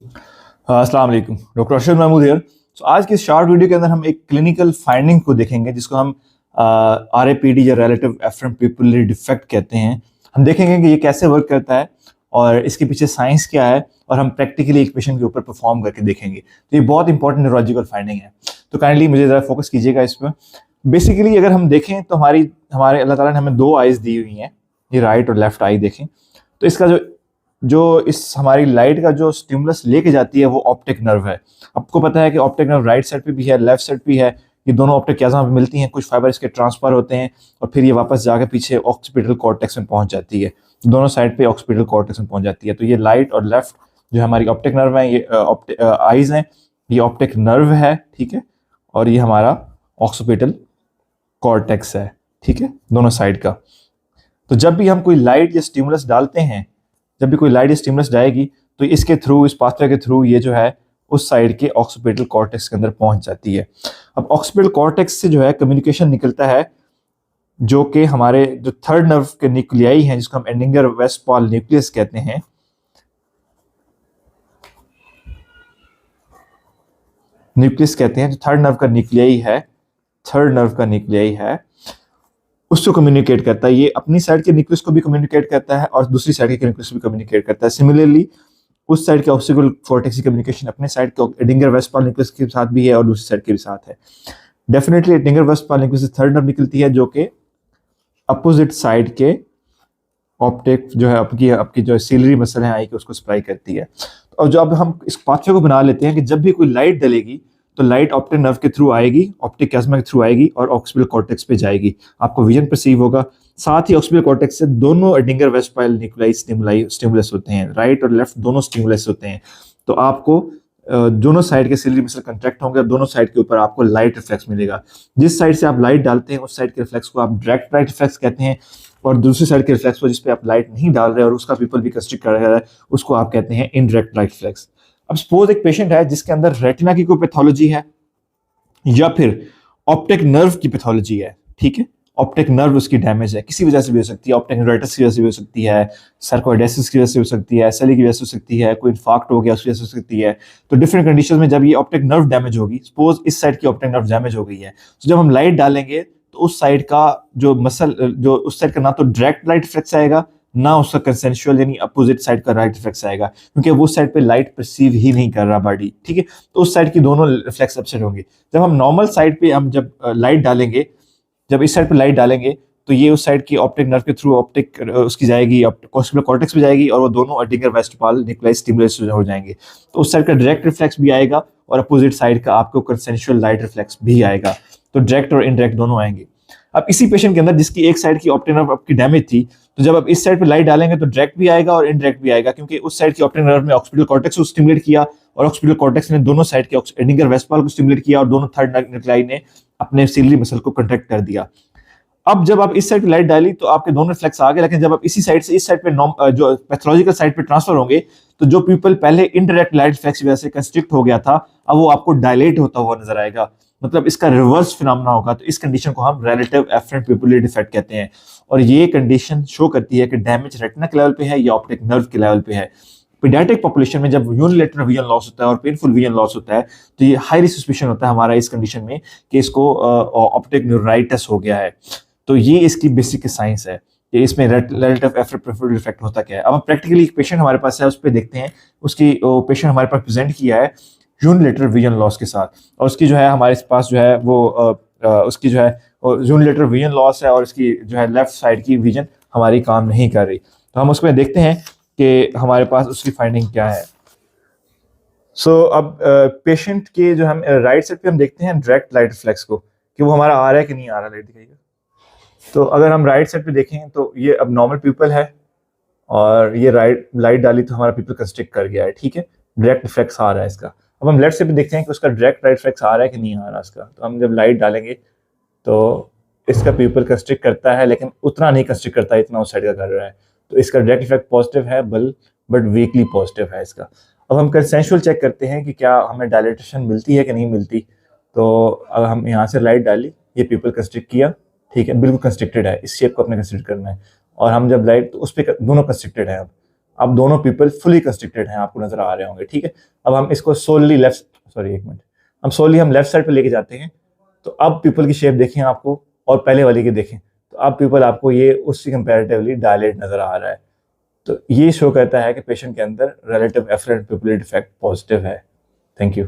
अस्सलाम वालेकुम, doctor Arshad Mahmood here. आज की शॉर्ट वीडियो के अंदर हम एक क्लिनिकल फाइंडिंग को देखेंगे जिसको हम RAPD या रिलेटिव एफरेंट पिपुलरी डिफेक्ट कहते हैं। हम देखेंगे कि ये कैसे वर्क करता है और इसके पीछे साइंस क्या है, और हम प्रैक्टिकली एक पेशेंट के ऊपर परफॉर्म करके देखेंगे। तो ये बहुत इंपॉर्टेंट न्यूरोलॉजिकल फाइंडिंग है, तो काइंडली मुझे ज़रा फोकस कीजिएगा इस पर। बेसिकली अगर हम देखें तो हमारे अल्लाह ताला ने हमें दो आइज़ दी हुई हैं, ये राइट और लेफ्ट आई देखें। तो इसका जो जो इस हमारी लाइट का जो स्टिमुलस लेके जाती है वो ऑप्टिक नर्व है। आपको पता है कि ऑप्टिक नर्व राइट साइड पे भी है, लेफ्ट साइड भी है। ये दोनों ऑप्टिक कियाज़ा पे मिलती हैं, कुछ फाइबर इसके ट्रांसफर होते हैं और फिर ये वापस जाकर पीछे ऑक्सीपिटल कॉर्टेक्स में पहुंच जाती है। दोनों साइड पे ऑक्सीपिटल कॉर्टेक्स में पहुंच जाती है। तो ये लाइट और लेफ्ट जो हमारी ऑप्टिक नर्व है, ये आइज हैं, ये ऑप्टिक नर्व है, ठीक है। और ये हमारा ऑक्सीपिटल कॉर्टेक्स है, ठीक है, दोनों साइड का। तो जब भी हम कोई लाइट या स्टिमुलस डालते हैं, जब भी कोई लाइट या स्टिमुलस जाएगी तो इसके थ्रू, इस पाथवे के थ्रू ये जो है उस साइड के ऑक्सीपिटल कॉर्टेक्स के अंदर पहुंच जाती है। अब ऑक्सीपिटल कॉर्टेक्स से जो है कम्युनिकेशन निकलता है, जो कि हमारे जो थर्ड नर्व के न्यूक्लियाई हैं, जिसको हम एडिंगर वेस्टफॉल न्यूक्लियस कहते हैं, जो थर्ड नर्व का न्यूक्लियाई है, उसको कम्युनिकेट करता है। ये अपनी साइड के न्यूक्लियस को भी कम्युनिकेट करता है और दूसरी साइड के न्यूक्लियस को भी कम्युनिकेट करता है। सिमिलरली उस साइड के ऑक्सीपिटल कॉर्टेक्स की कम्युनिकेशन अपने साइड के एडिंगर वेस्टफॉल न्यूक्लियस के साथ भी है और दूसरी साइड के भी साथ है। डेफिनेटली एडिंगर वेस्टफॉल न्यूक्लियस से थर्ड नर्व निकलती है, जो कि अपोजिट साइड के ऑप्टिक जो है आपकी जो सीलरी मसल है आई की, उसको सप्लाई करती है। और जो अब हम इस पाथवे को बना लेते हैं कि जब भी कोई लाइट डलेगी तो लाइट ऑप्टिक नर्व के थ्रू आएगी, ऑप्टिक कियाज़मा के थ्रू आएगी और ऑक्सीपिटल कॉर्टेक्स पे जाएगी। आपको विजन परसीव होगा। साथ ही ऑक्सीपिटल कॉर्टेक्स से दोनों एडिंगर वेस्टफॉल न्यूक्लियाई स्टिमुलस होते हैं, राइट और लेफ्ट दोनों स्टिमुलस होते हैं। तो आपको दोनों साइड के सीलरी मसल कंट्रैक्ट होंगे और दोनों साइड के ऊपर आपको लाइट रिफ्लेक्स मिलेगा। जिस साइड से आप लाइट डालते हैं उस साइड के रिफ्लेक्स को आप डायरेक्ट लाइट रिफ्लेक्स कहते हैं, और दूसरी साइड के रिफ्लेक्स को, जिसपे आप लाइट नहीं डाल रहे और उसका पीपल भी कंस्ट्रिक्ट कर रहा है, उसको आप कहते हैं इनडायरेक्ट लाइट रिफ्लेक्स। अब सपोज एक पेशेंट है जिसके अंदर रेटिना की कोई पैथोलॉजी है या फिर ऑप्टिक नर्व की पैथोलॉजी है, ठीक है, ऑप्टिक नर्व उसकी डैमेज है, किसी वजह से भी हो सकती है, ऑप्टिक न्यूराइटिस की वजह से भी हो सकती है, सर्कोइडेसिस की वजह से हो सकती है, एसएलई की वजह से हो सकती है, कोई इन्फार्क्ट हो गया उसकी वजह से हो सकती है। तो डिफरेंट कंडीशन में जब ये ऑप्टिक नर्व डैमेज होगी, सपोज इस साइड की ऑप्टिक नर्व डैमेज हो गई है, तो जब हम लाइट डालेंगे तो उस साइड का जो उस साइड का ना तो डायरेक्ट लाइट रिफ्लेक्स आएगा, ना उसका कंसेंशुअल यानी अपोजिट साइड का राइट रिफ्लेक्स आएगा, क्योंकि वो साइड पे लाइट परसीव ही नहीं कर रहा बॉडी, ठीक है। तो उस साइड की दोनों रिफ्लेक्स अपसेट होंगे। जब हम नॉर्मल साइड पे हम जब लाइट डालेंगे, जब इस साइड पे लाइट डालेंगे तो ये उस साइड की ऑप्टिक नर्व के थ्रू ऑप्टिक उसकी जाएगी, ऑक्सीपिटल कॉर्टेक्स में जाएगी और वो दोनों एडिंगर वेस्टफॉल न्यूक्लियाई स्टिमुलस हो जाएंगे। तो उस साइड का डायरेक्ट रिफ्लेक्स भी आएगा और अपोजिट साइड का आपको कंसेंशुअल लाइट रिफ्लेक्स भी आएगा। तो डायरेक्ट और इनडायरेक्ट दोनों आएंगे। अब इसी पेशेंट के अंदर जिसकी एक साइड की ऑप्टिक नर्व आपकी डैमेज थी, तो जब आप इस साइड पे लाइट डालेंगे तो डायरेक्ट भी आएगा और इनडायरेक्ट भी आएगा, क्योंकि उस साइड की ऑप्टिक नर्व ने ऑक्सीपिटल कॉर्टेक्स को स्टिमुलेट किया और ऑक्सीपिटल कॉर्टेक्स ने दोनों साइड के एडिंगर वेस्टफॉल को स्टिमुलेट किया और दोनों थर्ड न्यूक्लियाई ने अपने सीलरी मसल को कंट्रैक्ट कर दिया। अब जब आप इस साइड पे लाइट डाली तो आपके दोनों रिफ्लेक्स आ गए, लेकिन जब आप इसी साइड से इस साइड पे जो पैथोलॉजिकल साइड पे ट्रांसफर होंगे, तो जो पीपल पहले इनडायरेक्ट लाइट रिफ्लेक्स की वजह से कंस्ट्रिक्ट हो गया था, अब वो आपको डायलेट होता हुआ नजर आएगा, मतलब इसका रिवर्स फिनोमेना होगा। तो इस कंडीशन को हम रिलेटिव एफरेंट पिपुलरी डिफेक्ट कहते हैं, और ये कंडीशन शो करती है कि डैमेज रेटिना के लेवल पे है या ऑप्टिक नर्व के लेवल पे है। पीडियाट्रिक पॉपुलेशन में जब यूनिलैटरल विजन लॉस होता है और पेनफुल विजन लॉस होता है, तो ये हाईली सस्पिशन होता है हमारा इस कंडीशन में कि इसको ऑप्टिक न्यूराइटिस हो गया है। तो ये इसकी बेसिक साइंस है कि इसमें रिलेटिव एफरेंट पिपुलरी डिफेक्ट होता क्या है। अब हम प्रैक्टिकली एक पेशेंट हमारे पास है, उस पर देखते हैं। उसकी पेशेंट हमारे पास प्रेजेंट किया है यूनिलैटरल विजन लॉस के साथ, और उसकी जो है हमारे पास जो है वो उसकी जो है यूनिलैटरल विजन लॉस है और इसकी जो है लेफ्ट साइड की विजन हमारी काम नहीं कर रही। तो हम उसमें देखते हैं कि हमारे पास उसकी फाइंडिंग क्या है। अब पेशेंट के जो हम राइट साइड पे हम देखते हैं डायरेक्ट लाइट रिफ्लेक्स को, कि वो हमारा आ रहा है कि नहीं आ रहा, लाइट दिखाइएगा। तो अगर हम राइट साइड पे देखें तो ये अब नॉर्मल पीपल है और ये लाइट डाली तो हमारा पीपल कंस्ट्रिक्ट कर गया है, ठीक है, डायरेक्ट रिफ्लेक्स आ रहा है इसका। अब हम लेफ्ट साइड पे देखते हैं कि उसका डायरेक्ट लाइट रिफ्लेक्स आ रहा है कि नहीं आ रहा इसका। तो हम जब लाइट डालेंगे तो इसका पीपल कंस्ट्रिक्ट करता है, लेकिन उतना नहीं कंस्ट्रिक्ट करता इतना उस साइड का कर रहा है। तो इसका डायरेक्ट इफेक्ट पॉजिटिव है, बट वीकली पॉजिटिव है इसका। अब हम कंसेंशुअल चेक करते हैं कि क्या हमें डायलेटेशन मिलती है कि नहीं मिलती। तो अगर हम यहाँ से लाइट डाली, ये पीपल कंस्ट्रिक्ट किया, ठीक है, बिल्कुल कंस्ट्रिक्टेड है, इस शेप को अपने कंस्ट्रिक्ट करना है। और हम जब लाइट तो उस पर दोनों कंस्ट्रिक्टेड है। अब अब दोनों पीपल फुली कंस्ट्रिक्टेड हैं, आपको नजर आ रहे होंगे, ठीक है। अब हम इसको सोलली हम लेफ्ट साइड पे लेके जाते हैं, तो अब पीपल की शेप देखें आपको और पहले वाली की देखें, तो अब पीपल आपको ये उससे कंपैरेटिवली डायलेट नजर आ रहा है। तो ये शो करता है कि पेशेंट के अंदर रिलेटिव एफरेंट पिपुलर डिफेक्ट पॉजिटिव है। Thank you.